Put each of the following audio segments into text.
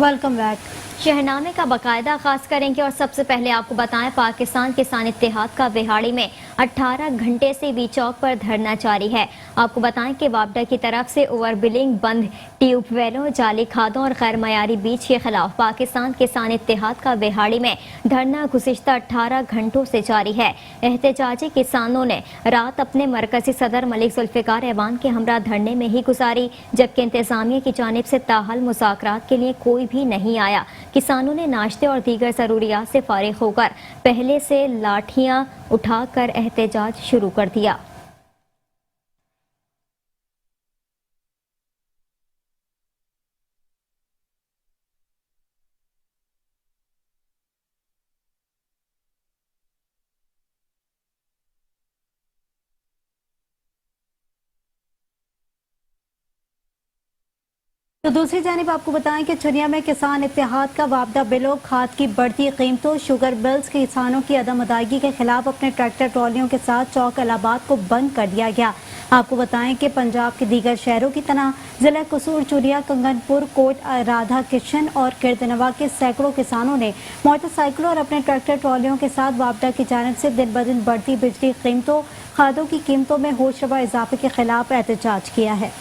Welcome back. शहनामे का बाकायदा आगाज करेंगे और सबसे पहले आपको बताएं पाकिस्तान किसान इत्तेहाद का बिहाड़ी में 18 घंटे से वी चौक पर धरना जारी है। आपको बताएं कि वापडा की तरफ से ओवर बिलिंग, बंद ट्यूबवेलों, जाली खादों और गैर मयारी बीज के खिलाफ पाकिस्तान किसान इत्तेहाद का बिहाड़ी में धरना गुज़िश्ता 18 घंटों से जारी है। एहतजाजी किसानों ने रात अपने मरकजी सदर मलिक जुल्फ़िकार ऐवान के हमरा धरने में ही गुजारी, जबकि इंतजामिया की जानिब से ताहल मुज़ाकरात के लिए कोई भी नहीं आया। किसानों ने नाश्ते और दीगर ज़रूरियात से फारिग होकर पहले से लाठियां उठाकर एहतजाज शुरू कर दिया। तो दूसरी जानिब आपको बताएं कि चुनिया में किसान इत्तेहाद का वापदा बिलों, खाद की बढ़ती कीमतों, शुगर बिल्स के किसानों की अदम अदायगी के खिलाफ अपने ट्रैक्टर ट्रॉलियों के साथ चौक इलाहाबाद को बंद कर दिया गया। आपको बताएं कि पंजाब के दीगर शहरों की तरह जिला कसूर, चुरिया, कंगनपुर, कोट, राधा किशन और किरदनवा के सैकड़ों किसानों ने मोटरसाइकिलों और अपने ट्रैक्टर ट्रॉलियों के साथ वापडा की जानिब से दिन ब दिन बढ़ती बिजली कीमतों, खादों की कीमतों में होशरबा इजाफे के खिलाफ एहतजाज किया है।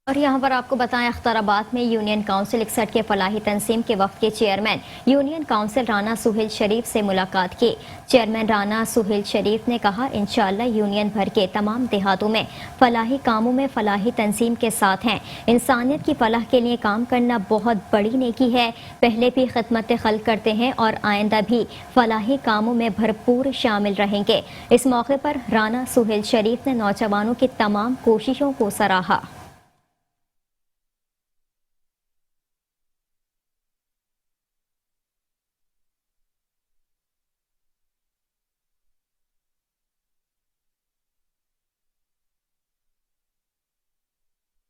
और यहाँ पर आपको बताएं अख्तराबाद में यूनियन काउंसिल 61 के फलाही तंजीम के वक्त के chairman union council Rana Suhail Sharif से मुलाकात की। चेयरमैन राना सुहेल शरीफ ने कहा, इंशाअल्लाह यूनियन भर के तमाम देहातों में फलाही कामों में फलाही तंजीम के साथ हैं। इंसानियत की फलाह के लिए काम करना बहुत बड़ी नेकी है। पहले भी खिदमत खल्क करते हैं और आइंदा भी फलाही कामों में भरपूर शामिल रहेंगे। इस मौके पर राना सुहेल शरीफ ने नौजवानों की तमाम कोशिशों को सराहा।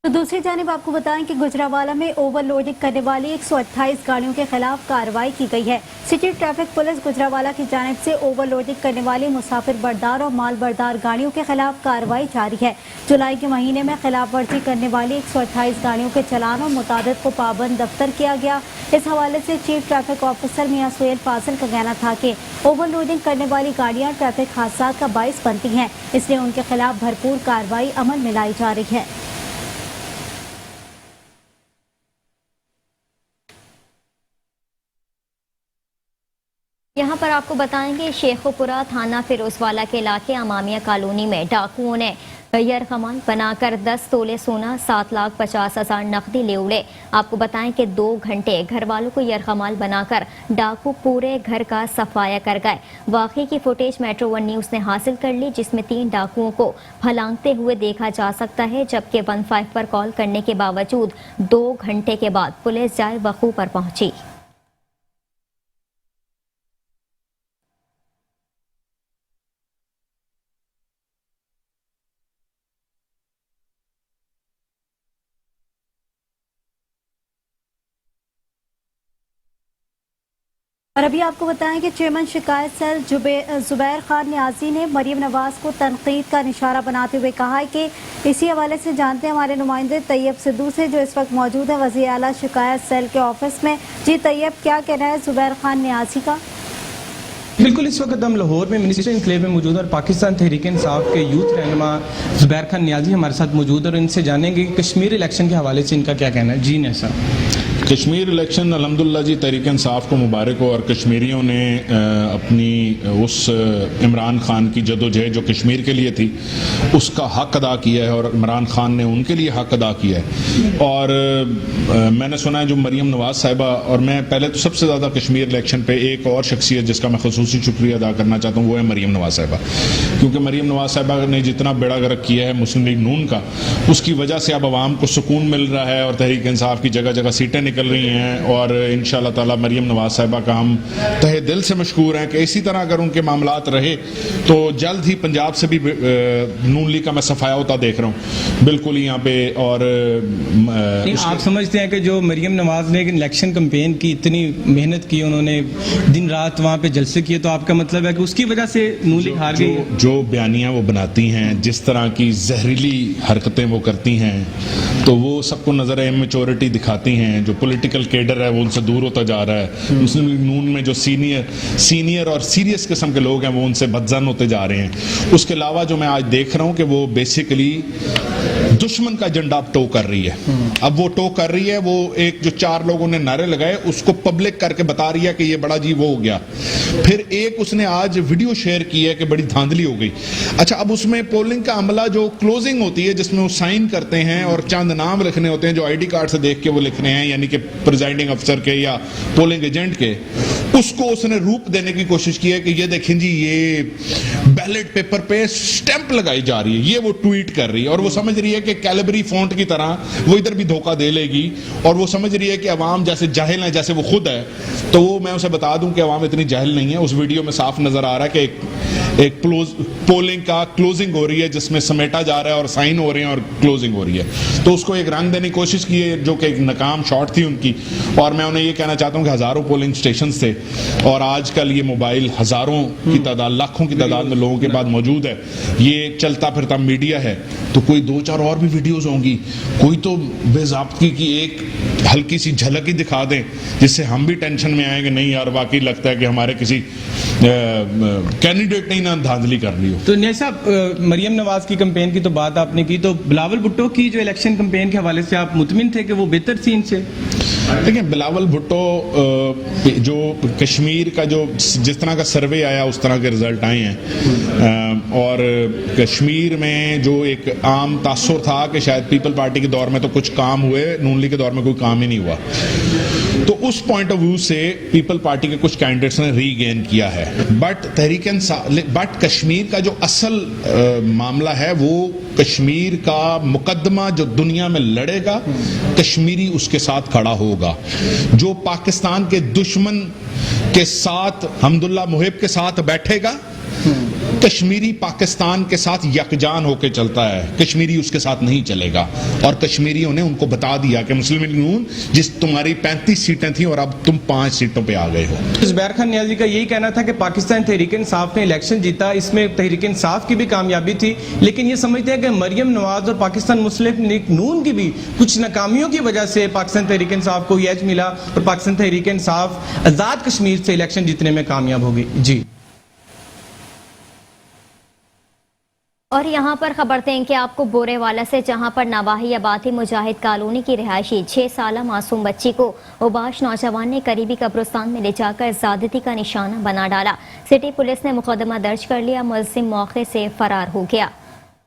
तो दूसरी जानिब आपको बताएं कि गुजरावाला में ओवरलोडिंग करने वाली 128 गाड़ियों के खिलाफ कार्रवाई की गई है। सिटी ट्रैफिक पुलिस गुजरावाला की जानिब से ओवरलोडिंग करने वाली मुसाफिर बरदार और माल बरदार गाड़ियों के खिलाफ कार्रवाई जारी है। जुलाई के महीने में खिलाफ वर्जी करने वाली 128 गाड़ियों के चलान और मुताबिक को पाबंद दफ्तर किया गया। इस हवाले से चीफ ट्रैफिक ऑफिसर मियां सुहेल फासिल का कहना था कि ओवरलोडिंग करने वाली गाड़ियां ट्रैफिक हादसा का बाइस बनती हैं, इसलिए उनके खिलाफ भरपूर कार्रवाई अमल में लाई जा रही है। यहाँ पर आपको बताएंगे शेखुपुरा थाना फिरोजवाला के इलाके अमामिया कॉलोनी में डाकुओं ने यरगमाल बनाकर 10 तोले सोना, 7,50,000 नकदी ले उड़े। आपको बताएं कि 2 घंटे घर वालों को यरगमाल बनाकर डाकू पूरे घर का सफाया कर गए। वाकई की फुटेज मेट्रो 1 न्यूज़ ने हासिल कर ली, जिसमें 3 डाकुओं को फलांगते हुए देखा जा सकता है, जबकि 15 पर कॉल करने के बावजूद 2 घंटे के बाद पुलिस जाए वकू पर पहुंची। और अभी आपको बताएं कि चेयरमैन शिकायत सेल जुबैर खान न्याजी ने मरीम नवाज को तनकीद का निशाना बनाते हुए कहा है कि इसी हवाले से जानते हैं हमारे नुमाइंदे तैयब सिद्धू से, जो इस वक्त मौजूद है वज़ीर आला शिकायत सेल के ऑफिस में। जी तैयब, क्या कहना है जुबैर खान न्याजी का? बिल्कुल, इस वक्त हम लाहौर में मिनिस्टर इनक्लेव में मौजूद और पाकिस्तान तहरीक इंसाफ के यूथ रहनुमा जुबैर खान न्याजी हमारे साथ मौजूद और इनसे जानेंगे कि कश्मीर इलेक्शन के हवाले से इनका क्या कहना है। जी नैसा। कश्मीर इलेक्शन अल्हम्दुलिल्लाह जी तहरीक इंसाफ को मुबारक हो, और कश्मीरियों ने अपनी उस इमरान खान की जदोजहद जो कश्मीर के लिए थी उसका हक अदा किया है और इमरान खान ने उनके लिए हक अदा किया है। और मैंने सुना है जो मरीम नवाज साहिबा, और मैं पहले तो सबसे ज़्यादा कश्मीर इलेक्शन पे एक और शख्सियत जिसका मैं खसूसी शुक्रिया अदा करना चाहता हूँ वो है मरीम नवाज साहिबा, क्योंकि मरीम नवाज साहिबा ने जितना बेड़ा गर्क किया है मुस्लिम लीग नून का, उसकी वजह से अब आवाम को सुकून मिल रहा है और तहरीक इंसाफ की जगह जगह सीटें निकल रही हैं और इंशाल्लाह ताला मरियम नवाज साहिबा का हम तहे दिल से मशकूर हैं कि इसी तरह अगर उनके मामलात रहे तो जल्द ही पंजाब से भी नून लीग का मैं सफाया होता देख रहा हूँ बिल्कुल यहाँ पे। और आप समझते हैं कि जो मरियम नवाज ने इलेक्शन कैंपेन की इतनी मेहनत की, उन्होंने दिन रात वहाँ पे जलसे किए, तो आपका मतलब है कि उसकी वजह से नून लीग हार गई? जो बयानियाँ वो बनाती हैं, जिस तरह की जहरीली हरकतें वो करती हैं, तो वो सबको नजर इमेच्योरिटी दिखाती हैं। जो पॉलिटिकल केडर है वो उनसे दूर होता जा रहा है। मुस्लिम लीग नून में जो सीनियर और सीरियस किस्म के लोग हैं वो उनसे बदजन होते जा रहे हैं। उसके अलावा जो मैं आज देख रहा हूँ कि वो बेसिकली दुश्मन का एजेंडा अब टो कर रही है। अब वो टो कर रही है, वो एक जो 4 लोगों ने नारे लगाए उसको पब्लिक करके बता रही है कि ये बड़ा जी वो हो गया। फिर एक उसने आज वीडियो शेयर की है कि बड़ी धांधली हो गई। अच्छा, अब उसमें पोलिंग का अमला जो क्लोजिंग होती है जिसमें वो साइन करते हैं और चंद नाम लिखने होते हैं जो आईडी कार्ड से देख के वो लिखने हैं, यानी कि प्रिजाइडिंग अफसर के या पोलिंग एजेंट के, उसको उसने रूप देने की कोशिश की है कि ये देखें जी ये बैलेट पेपर पे स्टैंप लगाई जा रही है। ये वो ट्वीट कर रही है और वो समझ रही है कि कैलिबरी फॉन्ट की तरह वो इधर भी धोखा दे लेगी और वो समझ रही है कि अवाम जैसे जाहिल है जैसे वो खुद है। तो वो मैं उसे बता दूं कि अवाम इतनी जाहिल नहीं है। उस वीडियो में साफ नजर आ रहा है कि एक पोलिंग का क्लोजिंग हो रही है जिसमें समेटा जा रहा है और साइन हो रहे हैं और क्लोजिंग हो रही है। तो उसको एक रंग देने की कोशिश की है जो कि एक नाकाम शॉट थी उनकी। और मैं उन्हें ये कहना चाहता हूं कि हजारों पोलिंग स्टेशन थे और आजकल ये मोबाइल हजारों की तादाद, लाखों की तादाद में लोगों के पास मौजूद है। ये चलता फिरता मीडिया है, तो कोई 2-4 और भी वीडियोस होंगी, कोई तो बेज़ाब्तगी की एक हल्की सी झलक ही दिखा दें जिससे हम भी टेंशन में आएंगे, नहीं यार वाकई लगता है कि हमारे किसी कैंडिडेट ने ना धांधली कर रही हो। तो नहीं साहब, मरियम नवाज की कैंपेन की तो बात आपने की, तो बिलावल भुट्टो की जो इलेक्शन कैंपेन के हवाले से आप मुतमिन थे कि वो बेहतर थी इनसे? देखिए, बिलावल भुट्टो जो कश्मीर का जो जिस तरह का सर्वे आया उस तरह के रिजल्ट आए हैं और कश्मीर में जो एक आम तासुर था कि शायद पीपल पार्टी के दौर में तो कुछ काम हुए, नून लीग के दौर में कोई काम ही नहीं हुआ। तो उस पॉइंट ऑफ व्यू से पीपल पार्टी के कुछ कैंडिडेट्स ने रीगेन किया है। बट कश्मीर का जो असल मामला है वो कश्मीर का मुकदमा जो दुनिया में लड़ेगा, कश्मीरी उसके साथ खड़ा होगा। जो पाकिस्तान के दुश्मन के साथ हमदुल्ला मुहिब के साथ बैठेगा, कश्मीरी पाकिस्तान के साथ यकजान होकर चलता है, कश्मीरी उसके साथ नहीं चलेगा। और कश्मीरियों ने उनको बता दिया कि मुस्लिम लीग नून जिस तुम्हारी 35 सीटें थी और अब तुम 5 सीटों पे आ गए हो। ज़ुबैर खान नियाज़ी का यही कहना था कि पाकिस्तान तहरीक इंसाफ ने इलेक्शन जीता, इसमें तहरीक इंसाफ की भी कामयाबी थी, लेकिन ये समझते हैं कि मरियम नवाज और पाकिस्तान मुस्लिम लीग नून की भी कुछ नाकामियों की वजह से पाकिस्तान तहरीक इंसाफ को एज मिला और पाकिस्तान तहरीक इंसाफ आज़ाद कश्मीर से इलेक्शन जीतने में कामयाब होगी। जी, और यहाँ पर खबर दें कि आपको बोरेवाला से, जहाँ पर नवाही आबादी मुजाहिद कॉलोनी की रिहायशी 6 साल मासूम बच्ची को उबाश नौजवान ने करीबी कब्रिस्तान में ले जाकर ज़्यादती का निशाना बना डाला। सिटी पुलिस ने मुकदमा दर्ज कर लिया, मुलजिम मौके से फरार हो गया।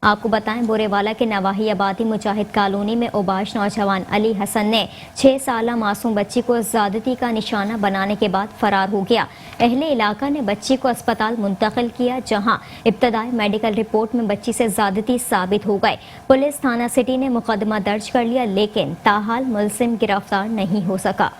आपको बताएं, बोरेवाला के नवाही आबादी मुजाहिद कॉलोनी में उबाश नौजवान अली हसन ने 6 साल मासूम बच्ची को ज़्यादती का निशाना बनाने के बाद फरार हो गया। अहले इलाका ने बच्ची को अस्पताल मुंतकिल किया, जहां इब्तदाई मेडिकल रिपोर्ट में बच्ची से ज़्यादती साबित हो गए। पुलिस थाना सिटी ने मुकदमा दर्ज कर लिया, लेकिन ताहाल मुलजिम गिरफ्तार नहीं हो सका।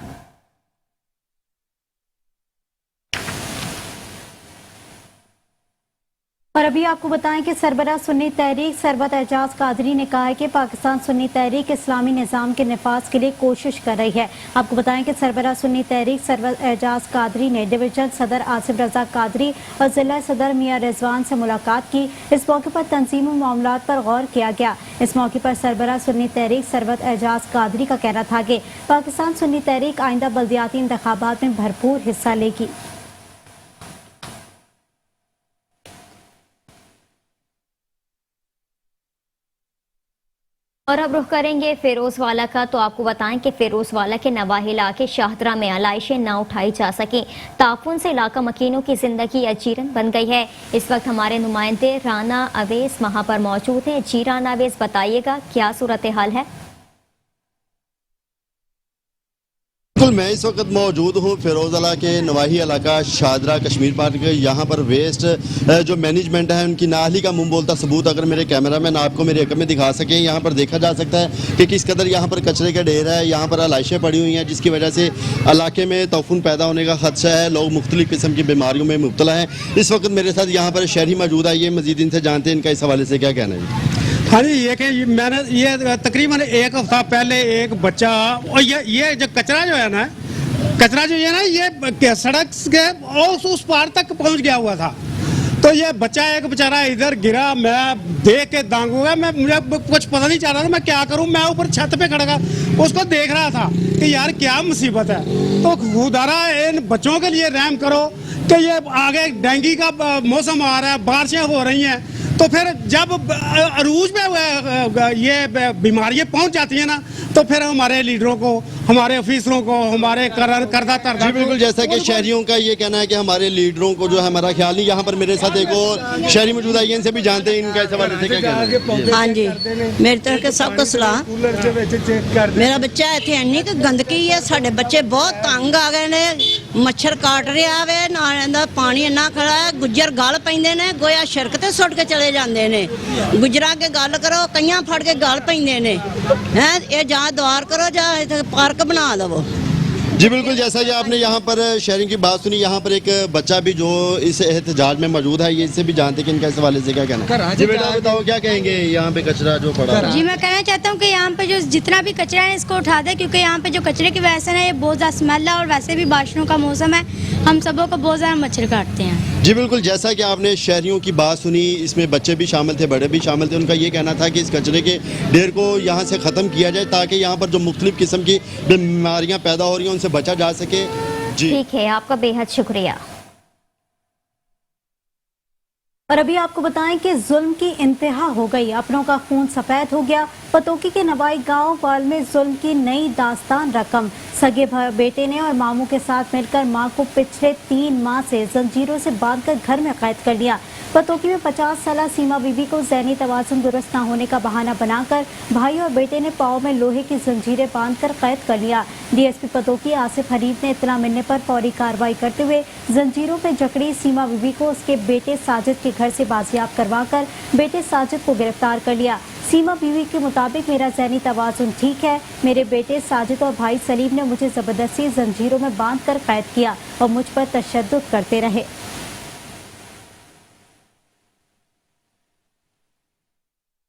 और अभी आपको बताएं कि सरबराह सुन्नी तहरीक सरवत एजाज कादरी ने कहा है कि पाकिस्तान सुन्नी तहरीक इस्लामी निज़ाम के नफाज के लिए कोशिश कर रही है। आपको बताएं कि सरबराह सुन्नी तहरीक सरवत एजाज कादरी ने डिवीजन सदर आसिफ रजा कादरी और जिला सदर मियां रिजवान से मुलाकात की। इस मौके पर तंजीमी मामलात पर गौर किया गया। इस मौके पर सरबराह सुन्नी तहरीक सरवत एजाज कादरी का कहना था कि पाकिस्तान सुन्नी तहरीक आइंदा बल्दियाती इंतखाबात में भरपूर हिस्सा लेगी। और अब रुख करेंगे फिरोजवाला का। तो आपको बताएं कि फिरोजवाला के नवाही इलाके शाहदरा में आलाइशें ना उठाई जा सकी, ताफुन से इलाका मकीनों की जिंदगी अजीरन बन गई है। इस वक्त हमारे नुमाइंदे राना अवेस वहां पर मौजूद हैं। जी राना अवेस, बताइएगा क्या सूरत हाल है? बिल्कुल, मैं इस वक्त मौजूद हूँ फिरोजला के नवाही इलाका शादरा कश्मीर पार्क। यहाँ पर वेस्ट जो मैनेजमेंट है उनकी नाअहली का मुंह बोलता सबूत अगर मेरे कैमरामैन आपको मेरे हक में दिखा सकें, यहाँ पर देखा जा सकता है कि किस कदर यहाँ पर कचरे का ढेर है। यहाँ पर आलाइशें पड़ी हुई हैं जिसकी वजह से इलाके में तौफून पैदा होने का खदशा है। लोग मुख्तलिफ किस्म की बीमारियों में मुब्तला हैं। इस वक्त मेरे साथ यहाँ पर शहरी मौजूद है, ये मजीद इनसे जानते हैं इनका इस हवाले से क्या कहना है। हाँ जी, मैंने ये तकरीबन एक हफ्ता पहले एक बच्चा, और ये जो कचरा जो है ना ये सड़क के उस पार तक पहुंच गया हुआ था। तो ये बच्चा एक बेचारा इधर गिरा, मैं देख के दांग हो गया। मुझे कुछ पता नहीं चल रहा था मैं क्या करूं। मैं ऊपर छत पे खड़ा उसको देख रहा था कि यार क्या मुसीबत है। तो खुदारा इन बच्चों के लिए रहम करो कि ये आगे डेंगू का मौसम आ रहा है, बारिशें हो रही हैं, तो फिर जब अरूज में ये बीमारियां पहुंच जाती हैं ना, तो फिर हमारे लीडरों को, हमारे ऑफिसरों को, हमारे करदा तरदा। बिल्कुल, जैसा कि शहरियों का ये कहना है कि हमारे लीडरों को जो है हमारा ख्याल नहीं। यहाँ पर मेरे साथ एक और शहरी मौजूद है, इनसे भी जानते हैं इनका इस हवाले से क्या कहना है। हाँ जी, मेरी तरफ के सबको सलाह। मेरा बच्चा इतने इन्नी कि गंदगी है, साढ़े बच्चे बहुत तंग आ गए ने, मच्छर काट रहा वे, ना पानी इन्ना खड़ा है, गुज्जर गल पैंदे ने, गोया सड़क ते सुट के चले जाते ने, गुजरा के गल करो, कईयां फड़ के गल पैंदे ने हैं। ये जा द्वार करो, जा पार्क बना दो। जी बिल्कुल, जैसा कि आपने यहाँ पर शहरियों की बात सुनी, यहाँ पर एक बच्चा भी जो इस एहतजाज में मौजूद है, ये इससे भी जानते कि इनका इस हवाले से क्या कहना है। जी बेटा बताओ क्या कहेंगे यहाँ पे कचरा जो पड़ा है। जी मैं कहना चाहता हूँ कि यहाँ पे जो जितना भी कचरा है इसको उठा दे, क्योंकि यहाँ पे जो कचरे की वजह से ना ये बहुत ज़्यादा स्मेल है, और वैसे भी बारिशों का मौसम है, हम सबों को बहुत ज़्यादा मच्छर काटते हैं। जी बिल्कुल, जैसा कि आपने शहरियों की बात सुनी, इसमें बच्चे भी शामिल थे, बड़े भी शामिल थे। उनका ये कहना था कि इस कचरे के ढेर को यहाँ से ख़त्म किया जाए ताकि यहाँ पर जो मुख्तलिफ किस्म की बीमारियाँ पैदा हो रही हैं उनसे बचा जा सके। जी ठीक है, आपका बेहद शुक्रिया। और अभी आपको बताएं कि जुल्म की इंतहा हो गई, अपनों का खून सफेद हो गया। पतोकी के नवाई गांव वाल में जुल्म की नई दास्तान रकम। सगे बेटे ने और मामू के साथ मिलकर मां को पिछले 3 माह से जंजीरों से बांधकर घर में कैद कर लिया। पतोकी में 50 साल सीमा बीबी को ज़हनी तवाज़ुन दुरुस्त न होने का बहाना बनाकर भाई और बेटे ने पाँव में लोहे की जंजीरें बांधकर कैद कर लिया। डीएसपी पतोकी आसिफ हरीफ ने इत्तला मिलने पर फौरी कार्रवाई करते हुए जंजीरों में जकड़ी सीमा बीबी को उसके बेटे साजिद के घर से बाजियाब करवाकर बेटे साजिद को गिरफ्तार कर लिया। सीमा बीवी के मुताबिक मेरा ज़हनी तवाज़ुन ठीक है, मेरे बेटे साजिद और भाई सलीम ने मुझे ज़बरदस्ती जंजीरों में बांधकर कैद किया और मुझ पर तशद्दुद करते रहे।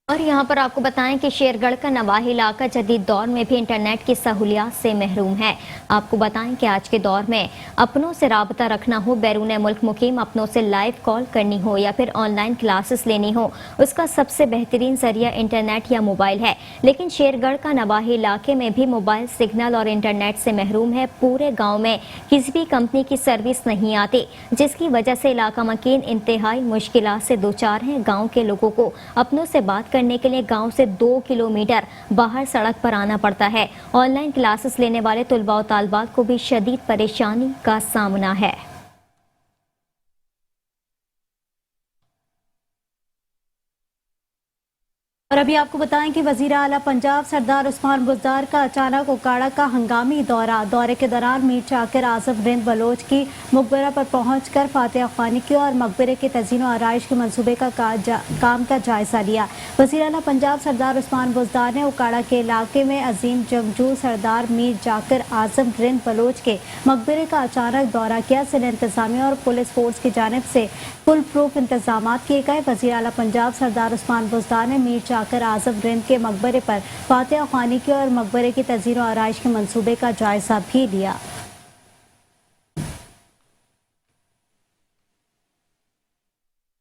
और यहाँ पर आपको बताएं कि शेरगढ़ का नवाही इलाका जदीद दौर में भी इंटरनेट की सहूलियात से महरूम है। आपको बताएं कि आज के दौर में अपनों से राबता रखना हो, बैरून मुल्क मुकीम अपनों से लाइव कॉल करनी हो या फिर ऑनलाइन क्लासेस लेनी हो, उसका सबसे बेहतरीन जरिया इंटरनेट या मोबाइल है। लेकिन शेरगढ़ का नवाही इलाके में भी मोबाइल सिग्नल और इंटरनेट से महरूम है। पूरे गाँव में किसी भी कंपनी की सर्विस नहीं आती, जिसकी वजह से इलाका मकीन इंतहाई मुश्किलात से दो चार हैं। गाँव के लोगों को अपनों से बात करने के लिए गांव से 2 किलोमीटर बाहर सड़क पर आना पड़ता है। ऑनलाइन क्लासेस लेने वाले तुलबा और तालबात को भी शदीद परेशानी का सामना है। और अभी आपको बताएं कि वजीर आला पंजाब सरदार उस्मान बुज़दार का अचानक उकाड़ा का हंगामी दौरे के दौरान मीर चाकिर आज़म रिंद बलोच की मकबरा पर पहुंचकर फातिहा ख़्वानी की और मकबरे के तज़ीन और आराइश के मनसूबे का काम का जायजा लिया। वजीर आला पंजाब सरदार उस्मान बुज़दार ने उकाड़ा के इलाके में अजीम जंगजू सरदार मीर जाकिर आज़म रिंद बलोच के मकबरे का अचानक दौरा किया। जिला इंतजामिया और पुलिस फोर्स की जानिब से फुल प्रूफ इंतजाम किए गए। वजीर आला पंजाब सरदार उस्मान बुज़दार ने मीर चाकिर आज़म रिंद के मकबरे पर फातिहा ख़्वानी की और मकबरे की तज़ीन और आराइश के मंसूबे का जायजा भी लिया।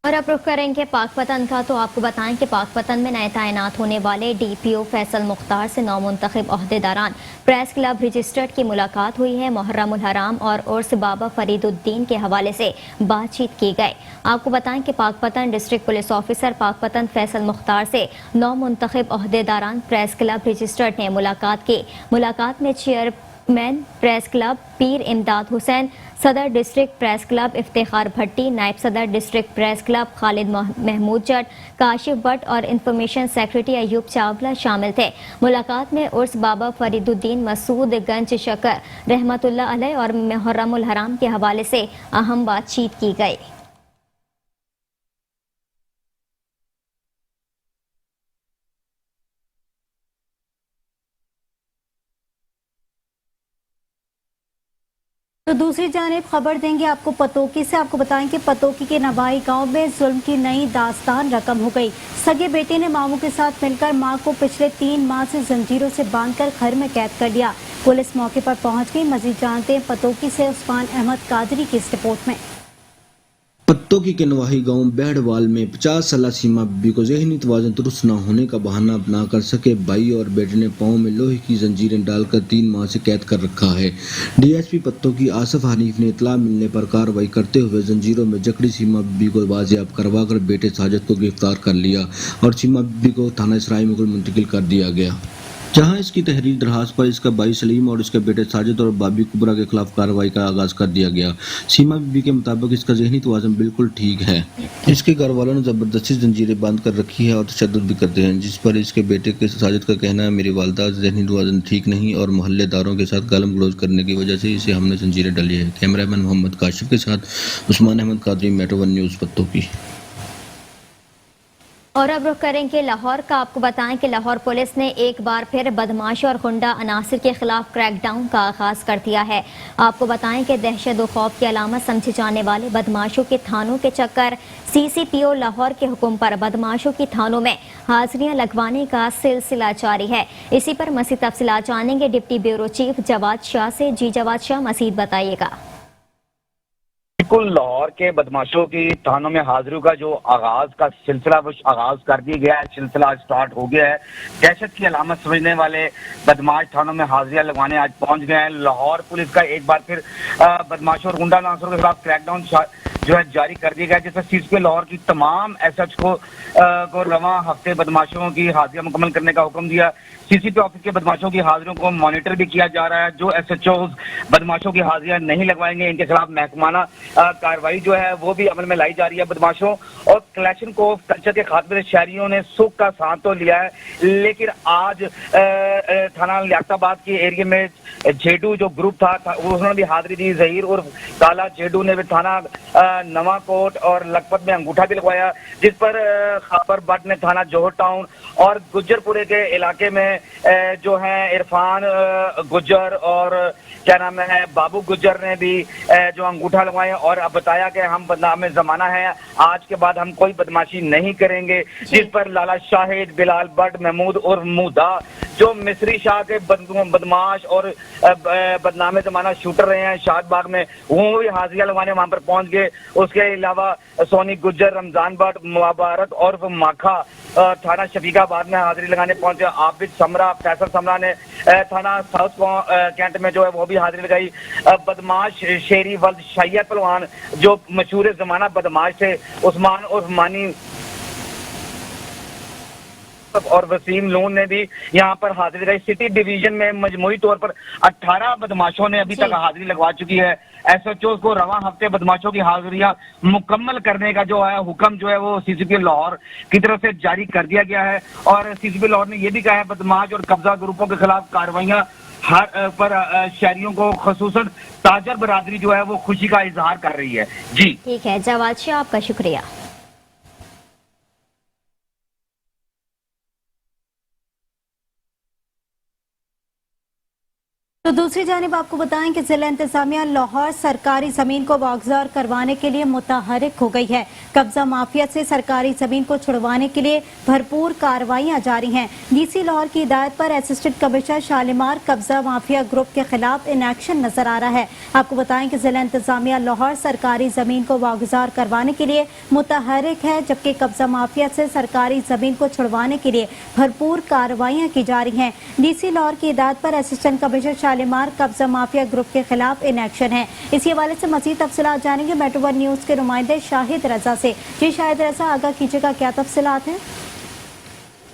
और अब रुख करेंगे पाकपतन का। तो आपको बताएं कि पाकपतन में नए तैनात होने वाले डीपीओ फैसल मुख्तार से नौमुंतखब ओहदेदारान प्रेस क्लब रजिस्टर्ड की मुलाकात हुई है। मुहर्रमुल हराम और उर्स बाबा फरीदुद्दीन के हवाले से बातचीत की गई। आपको बताएं कि Pakpattan district police officer Pakpattan Faisal Mukhtar से नौमुंतखब ओहदेदारान प्रेस क्लब रजिस्टर्ड ने मुलाकात की। मुलाकात में मैन प्रेस क्लब पीर इमदाद हुसैन, सदर district press club Iftikhar Bhatti, नायब सदर district press club Khalid Mahmood Jatt, Kashif Bhatt और इंफॉर्मेशन सेक्रेटरी अयूब चावला शामिल थे। मुलाकात में उर्स बाबा फरीदुद्दीन मसूद गंज शकर रहमतुल्लाह अलैह और मुहर्रमुल हराम के हवाले से अहम बातचीत की गई। तो दूसरी जानिब खबर देंगे आपको पतोकी से। आपको बताएं कि पतोकी के नवाही गांव में जुल्म की नई दास्तान रकम हो गई। सगे बेटे ने मामू के साथ मिलकर मां को पिछले 3 माह से जंजीरों से बांधकर घर में कैद कर लिया। पुलिस मौके पर पहुंच गई। मजीद जानते हैं पतोकी से उस्मान अहमद कादरी की इस रिपोर्ट में। पत्तोकी के नवाही गांव बेहड़वाल में 50 साल सीमा बीबी को ज़हनी तवाज़ुन दुरुस्त न होने का बहाना अपना कर सके भाई और बेटे ने पाँव में लोहे की जंजीरें डालकर 3 माह से कैद कर रखा है। डीएसपी पत्तोकी आसिफ हनीफ ने इतला मिलने पर कार्रवाई करते हुए जंजीरों में जकड़ी सीमा बीबी को बाजियाब करवा कर बेटे साजिद को गिरफ्तार कर लिया और सीमा बीबी को थाना इसराई मुगल मुंतकिल कर दिया गया, जहां इसकी तहरीर दरखास्त पर इसका भाई सलीम और इसके बेटे साजिद और बाबी कुबरा के खिलाफ कार्रवाई का आगाज कर दिया गया। सीमा बीबी के मुताबिक इसका ज़हनी तवाज़ुन बिल्कुल ठीक है। इसके घर वालों ने ज़बरदस्ती जंजीरें बांध कर रखी है और तशद्दुद भी करते हैं, जिस पर इसके बेटे के साजिद का कहना है मेरी वालदा ज़हनी तवाज़ुन ठीक नहीं और मोहल्लेदारों के साथ गालम गलौज करने की वजह से इसे हमने जंजीरें डाली है। कैमरामैन मोहम्मद काशिफ के साथ उस्मान अहमद कादरी, मेट्रो 1 न्यूज़ पत्तोकी। और अब रुख करेंगे लाहौर का। आपको बताएं कि लाहौर पुलिस ने एक बार फिर बदमाश और गुंडा अनासिर के खिलाफ क्रैकडाउन का आगाज कर दिया है। आपको बताएं कि दहशत और खौफ की अलामत समझे जाने वाले बदमाशों के थानों के चक्कर CCPO लाहौर के हुक्म पर बदमाशों की थानों में हाजिरियां लगवाने का सिलसिला जारी है। इसी पर मज़ीद तफसीलात जानेंगे deputy bureau chief Jawad Shah से। जी जवाद शाह, मज़ीद बताइएगा। बिल्कुल, लाहौर के बदमाशों की थानों में हाजिरों का जो आगाज का सिलसिला वो आगाज कर दिया गया है, सिलसिला स्टार्ट हो गया है। दहशत की अलामत समझने वाले बदमाश थानों में हाजिरियां लगवाने आज पहुंच गए हैं। लाहौर पुलिस का एक बार फिर बदमाशों और गुंडा नासरों के खिलाफ क्रैकडाउन जो है जारी कर दिया गया, जिसमें CCPO लाहौर की तमाम SH को रवां हफ्ते बदमाशों की हाजिरियां मुकम्मल करने का हुक्म दिया। CCPO ऑफिस के बदमाशों की हाजिरों को मॉनिटर भी किया जा रहा है। जो SHOs बदमाशों की हाजिरियां नहीं लगवाएंगे इनके खिलाफ महकमाना कार्रवाई जो है वो भी अमल में लाई जा रही है। बदमाशों और कलेक्शन को कल्चर के खात्मे से शहरियों ने सुख का साथ तो लिया है, लेकिन आज थाना लियाकताबाद के एरिया में जेडू जो ग्रुप था उन्होंने भी हाजिरी दी। जहीर और काला जेडू ने भी थाना नवा कोट और लखपत में अंगूठा भी लगवाया, जिस पर खाबर भट्ट ने थाना जोहर टाउन और गुज्जरपुरे के इलाके में जो है इरफान गुज्जर और क्या नाम है बाबू गुज्जर ने भी जो अंगूठा लगवाए और अब बताया कि हम बदनाम जमाना है, आज के बाद हम कोई बदमाशी नहीं करेंगे। जिस पर लाला शाहिद, बिलाल भट्ट, महमूद और मुदा जो मिस्री शाह के बदमाश और बदनाम जमाना शूटर रहे हैं शाहबाग में, वो भी हाजिरियां लगवाने वहां पर पहुंच गए। उसके अलावा सोनी गुज्जर, रमजान भट्ट, मुबारक और माखा थाना शफीकाबाद में हाजिरी लगाने पहुंचे। आबिद समरा, फैसल समरा ने थाना साउथ कैंट में जो है वो भी हाजिरी लगाई। बदमाश शेरी वल्द शैयद पहलवान जो मशहूर जमाना बदमाश थे, उस्मान उस्मानी और वसीम लून ने भी यहाँ पर हाजिरी लगाई। सिटी डिवीजन में मजमूई तौर पर 18 बदमाशों ने अभी तक हाजिरी लगवा चुकी है। SHOs को रवां हफ्ते बदमाशों की हाजिरियां मुकम्मल करने का जो है हुक्म जो है वो CCPO लाहौर की तरफ से जारी कर दिया गया है। और CCPO लाहौर ने यह भी कहा है बदमाश और कब्जा ग्रुपों के खिलाफ कार्रवाइयां हर पर शहरियों को खुसूसन ताजर बरादरी जो है वो खुशी का इजहार कर रही है। जी ठीक है जवाद शाह, आपका शुक्रिया। तो दूसरी जानिब आपको बताएं कि जिला इंतजामिया लाहौर सरकारी जमीन को वागजार करवाने के लिए मुतहरिक हो गई है। कब्जा माफिया से सरकारी जमीन को छुड़वाने के लिए भरपूर कार्रवाइयां जारी हैं। DC लाहौर की हिदायत पर असिस्टेंट कमिश्नर शालीमार कब्जा माफिया ग्रुप के खिलाफ इन एक्शन नजर आ रहा है। आपको बताएं कि जिला इंतजामिया लाहौर सरकारी जमीन को वागजार करवाने के लिए मुतहरिक है, जबकि कब्जा माफिया से सरकारी जमीन को छुड़वाने के लिए भरपूर कार्रवाइयां की जा रही हैं। DC लाहौर की हिदायत पर असिस्टेंट कमिश्नर शालीमार कब्जा माफिया ग्रुप के खिलाफ इन एक्शन है। इसी हवाले से मजीद तफसीलात जानेंगे मेट्रो 1 न्यूज के नुमाइंदे शाहिद रजा से। जी शाहिद रजा, आगाह कीजिएगा क्या तफसीलात हैं।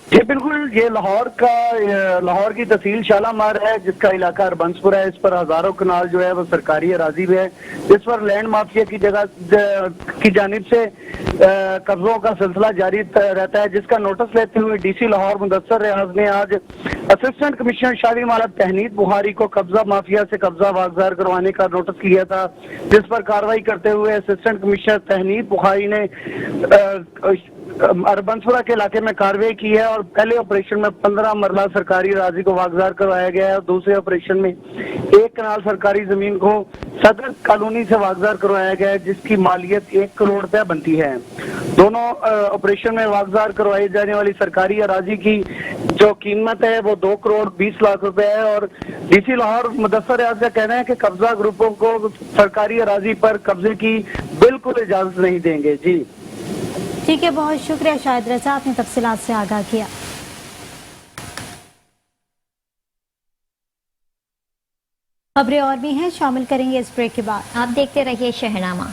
जी बिल्कुल, ये लाहौर की तहसील शालामार है, जिसका इलाका अरबंसपुर है। इस पर हजारों कनाल जो है वो सरकारी अराजी में है, जिस पर लैंड माफिया की जानिब से कब्जों का सिलसिला जारी रहता है, जिसका नोटिस लेते हुए डीसी लाहौर मुदस्सर रियाज ने आज असिस्टेंट कमिश्नर शादी माला तहनीत बुहारी को कब्जा माफिया से कब्जा वागजार करवाने का नोटिस किया था, जिस पर कार्रवाई करते हुए असिस्टेंट कमिश्नर तहनीत बुहारी ने अरबंसपुरा के इलाके में कार्रवाई की है और पहले ऑपरेशन में 15 मरला सरकारी राजी को वागजार करवाया गया है और दूसरे ऑपरेशन में 1 कनाल सरकारी जमीन को सदर कॉलोनी से वागजार करवाया गया है, जिसकी मालियत 1 करोड़ रुपया बनती है। दोनों ऑपरेशन में वागजार करवाई जाने वाली सरकारी अराजी की जो कीमत है वो 2 करोड़ 20 लाख रुपए है और डीसी लाहौर मुदस्सर रियाज का कहना है कि कब्जा ग्रुपों को सरकारी अराजी पर कब्जे की बिल्कुल इजाजत नहीं देंगे। जी ठीक है, बहुत शुक्रिया शाहिद रजा, आपने तफसीलात से आगाह किया। खबरें और भी हैं, शामिल करेंगे इस ब्रेक के बाद। आप देखते रहिए शहनामा।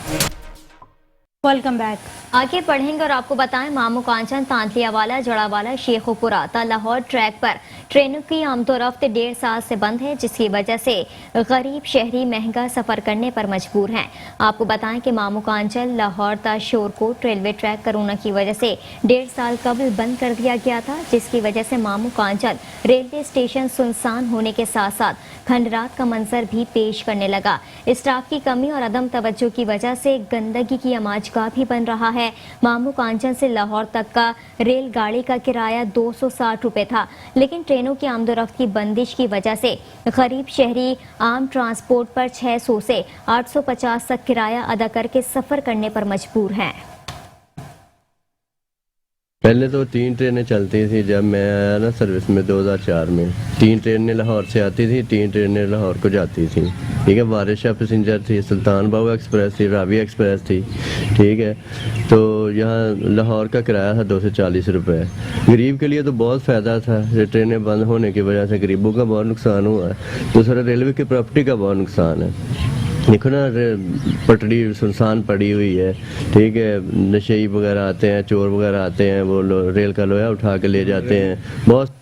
Welcome back. आगे पढ़ेंगे और आपको बताएं, मामू कांचन, तांतलियावाला, जड़ावाला, शेखुपुरा लाहौर ट्रैक पर ट्रेनों की आमदोरफ्त 1.5 साल से बंद है, जिसकी वजह से गरीब शहरी महंगा सफर करने पर मजबूर हैं। आपको बताएं कि मामू कांचन लाहौर ता शोरकोट रेलवे ट्रैक कोरोना की वजह से 1.5 साल कबल बंद कर दिया गया था, जिसकी वजह से मामू कांचन रेलवे स्टेशन सुनसान होने के साथ साथ खंडरात का मंजर भी पेश करने लगा। स्टाफ की कमी और अदम तवज्जो की वजह से गंदगी की आमाजगाह भी बन रहा है। मामू कांचन से लाहौर तक का रेलगाड़ी का किराया 260 रुपए था, लेकिन ट्रेनों की आमदोरफ्त की बंदिश की वजह से गरीब शहरी आम ट्रांसपोर्ट पर 600 से 850 तक किराया अदा करके सफर करने पर मजबूर हैं। पहले तो 3 ट्रेनें चलती थी जब मैं आया ना सर्विस में 2004 में। 3 ट्रेनें लाहौर से आती थी, 3 ट्रेनें लाहौर को जाती थी। ठीक है, बारिशा पैसेंजर थी, सुल्तान बाबू एक्सप्रेस थी, रावी एक्सप्रेस थी। ठीक है, तो यहाँ लाहौर का किराया था 240 रुपये। गरीब के लिए तो बहुत फ़ायदा था, ये ट्रेनें बंद होने की वजह से गरीबों का बहुत नुकसान हुआ है। दूसरा रेलवे की प्रॉपर्टी का बहुत नुकसान है। देखो ना, पटड़ी सुनसान पड़ी हुई है। ठीक है, नशेई वगैरह आते हैं, चोर वगैरह आते हैं, वो रेल का लोहा उठा के ले जाते हैं। बहुत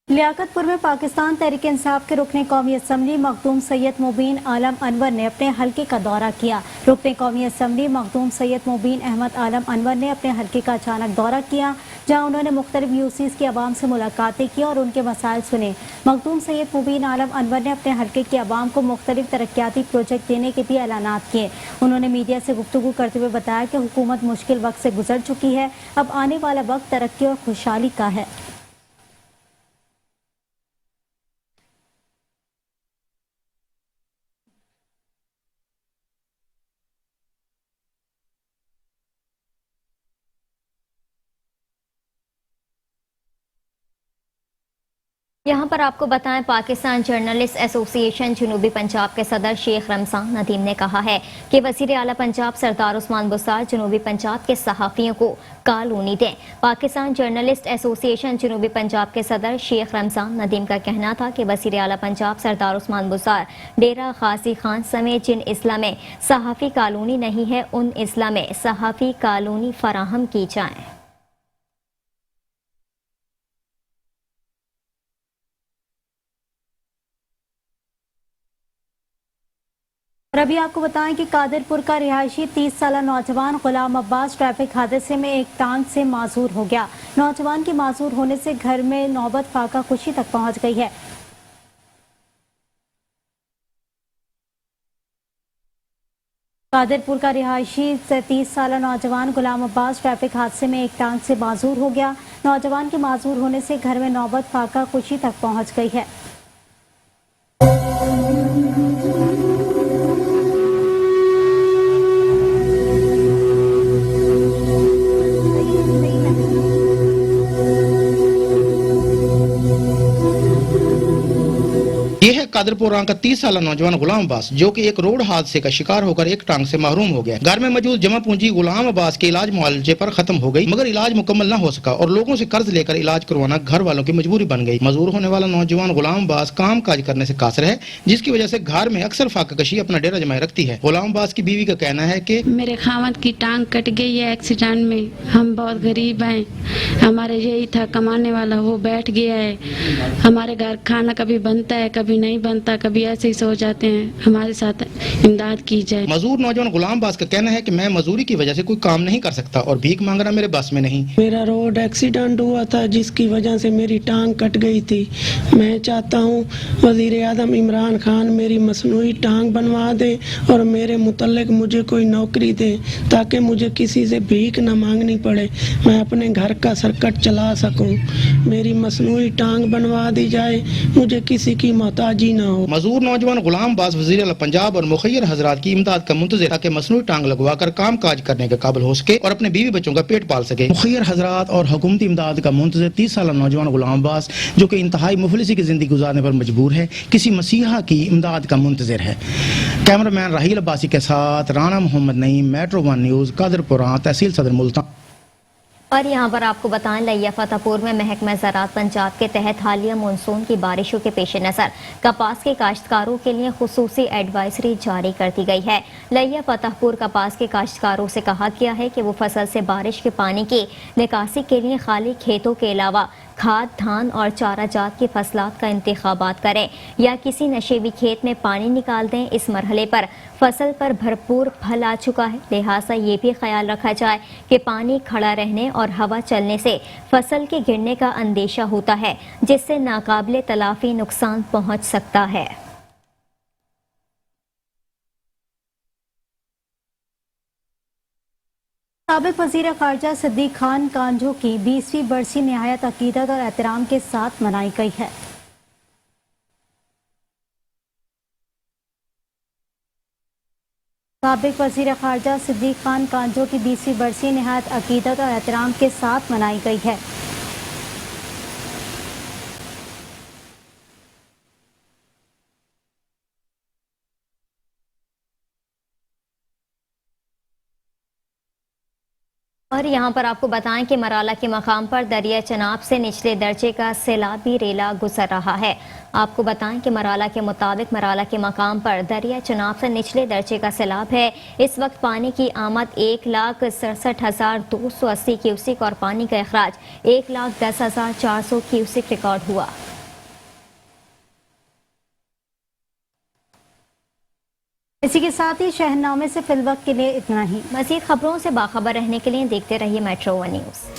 लियाकतपुर में पाकिस्तान तहरीक इंसाफ के रुकने कौमी असम्बली मखदूम सैयद मुबीन आलम अनवर ने अपने हल्के का दौरा किया। रुकने कौमी असम्बली मखदूम सैयद मुबीन अहमद आलम अनवर ने अपने हल्के का अचानक दौरा किया, जहां उन्होंने मुख्तलिफ यूसीज की आवाम से मुलाकातें की और उनके मसाइल सुने। मखदूम सैयद मुबीन आलम अनवर ने अपने हल्के की आवाम को मुख्तलिफ तरक्याती प्रोजेक्ट देने के भी ऐलानात किए। उन्होंने मीडिया से गुफ्तगू करते हुए बताया कि हुकूमत मुश्किल वक्त से गुजर चुकी है, अब आने वाला वक्त तरक्की और खुशहाली का है। यहाँ पर आपको बताएं, पाकिस्तान जर्नलिस्ट एसोसिएशन जनूबी पंजाब के सदर शेख रमजान नदीम ने कहा है कि वज़ीर आला पंजाब सरदार उस्मान बुसार जनूबी पंजाब के सहाफ़ियों को कॉलोनी दें। पाकिस्तान जर्नलिस्ट एसोसिएशन जनूबी पंजाब के सदर शेख रमजान नदीम का कहना था कि वज़ीर आला पंजाब सरदार उस्मान बुसार डेरा गाजी खान समेत जिन इस्ला में सहाफ़ी कॉलोनी नहीं है, उन इस्ला में सहाफ़ी कॉलोनी फराहम की जाए। और अभी आपको बताएं कि कादिरपुर का रिहायशी 30 साल नौजवान गुलाम अब्बास ट्रैफिक हादसे में एक टांग से माजूर हो गया। नौजवान के माजूर होने से घर में नौबत फाका खुशी तक पहुंच गई है। कादिरपुर का रिहायशी 30 साल नौजवान गुलाम अब्बास ट्रैफिक हादसे में एक टांग से माजूर हो गया। नौजवान के माजूर होने से घर में नौबत फाका खुशी तक पहुंच गई है। कादरपुरा का 30 साल नौजवान गुलाम अब्बास जो कि एक रोड हादसे का शिकार होकर एक टांग से महरूम हो गया। घर में मौजूद जमा पूंजी गुलाम अब्बास के इलाज मुआवजे पर खत्म हो गई, मगर इलाज मुकम्मल न हो सका और लोगों से कर्ज लेकर इलाज करवाना घर वालों की मजबूरी बन गई। मजबूर होने वाला नौजवान गुलाम अब्बास काम काज करने से कासर है, जिसकी वजह से घर में अक्सर फाकाकशी अपना डेरा जमाए रखती है। गुलाम अब्बास की बीवी का कहना है कि मेरे खामद की टांग कट गई है एक्सीडेंट में, हम बहुत गरीब हैं, हमारे यही था कमाने वाला वो बैठ गया है, हमारे घर खाना कभी बनता है कभी नहीं बनता, कभी ऐसे ही सो जाते हैं, हमारे साथ इमदाद की जाए। मजदूर नौजवान गुलाम अब्बास का कहना है कि मैं मजदूरी की वजह से कोई काम नहीं कर सकता और भीख मांगना मेरे बस में नहीं। मेरा रोड एक्सीडेंट हुआ था जिसकी वजह से मेरी टांग कट गई थी। मैं चाहता हूँ वजीर आज़म इमरान खान मेरी मसनूई टांग बनवा दे और मेरे मुतल्लिक मुझे कोई नौकरी दे ताकि मुझे किसी से भीख न मांगनी पड़े, मैं अपने घर का सर्कट चला सकूं। मेरी मसनूई टांग बनवा दी जाए, मुझे किसी की मोहताजी न हो। मजदूर नौजवान गुलाम अब्बास वज़ीर आला पंजाब और मुखय्यर हजरात की इमदाद का मुंतज़िर ताकि मसनूई टांग लगवाकर काम काज करने के काबिल हो सके और अपने बीवी बच्चों का पेट पाल सके। मुखय्यर हजरात और हुकूमती इमदाद का मुंतज़िर 30 साल नौजवान गुलाम अब्बास जो कि इंतहाई मुफलिसी की जिंदगी गुजारने पर मजबूर है, किसी मसीहा की इमदाद का मुंतज़िर है। कैमरामैन राहील अब्बासी के साथ राना मोहम्मद नईम, मेट्रो 1 न्यूज़, कादरपुरा, तहसील सदर मुल्तान। और यहाँ पर आपको बताएं लिया फतेहपुर में महकमा ज़राअत पंजाब के तहत हालिया मानसून की बारिशों के पेश नज़र कपास के काश्तकारों के लिए खुसूसी एडवाइजरी जारी कर दी गई है। लिया फतेहपुर कपास के काश्तकारों से कहा गया है कि वो फसल से बारिश के पानी की निकासी के लिए खाली खेतों के अलावा खाद, धान और चारा जात की फसलात का इंतखाबात करें या किसी नशेबी खेत में पानी निकाल दें। इस मरहले पर फसल पर भरपूर फल आ चुका है, लिहाजा ये भी ख्याल रखा जाए कि पानी खड़ा रहने और हवा चलने से फसल के गिरने का अंदेशा होता है, जिससे नाकाबिले तलाफी नुकसान पहुंच सकता है। साबिक वज़ीर ख़ारजा सिद्दीक़ खान कांझो की 20वीं बरसी निहायत अकीदत और एहतराम के साथ मनाई गई है। साबिक वज़ीर ख़ारजा सिद्दीक़ खान कांझो की 20वीं बरसी निहायत अकीदत और एहतराम के साथ मनाई गई है। और यहाँ पर आपको बताएं कि मराला के मकाम पर दरिया चनाब से निचले दर्जे का सैलाबी रेला गुजर रहा है। आपको बताएं कि मराला के मुताबिक मराला के मकाम पर दरिया चनाब से निचले दर्जे का सैलाब है। इस वक्त पानी की आमद 1,67,280 क्यूसिक और पानी का अखराज 1,10,400 क्यूसिक रिकॉर्ड हुआ। इसी के साथ ही शहरनामे से फिलवक्त के लिए इतना ही। मज़ीद खबरों से बाखबर रहने के लिए देखते रहिए मेट्रो 1 न्यूज़।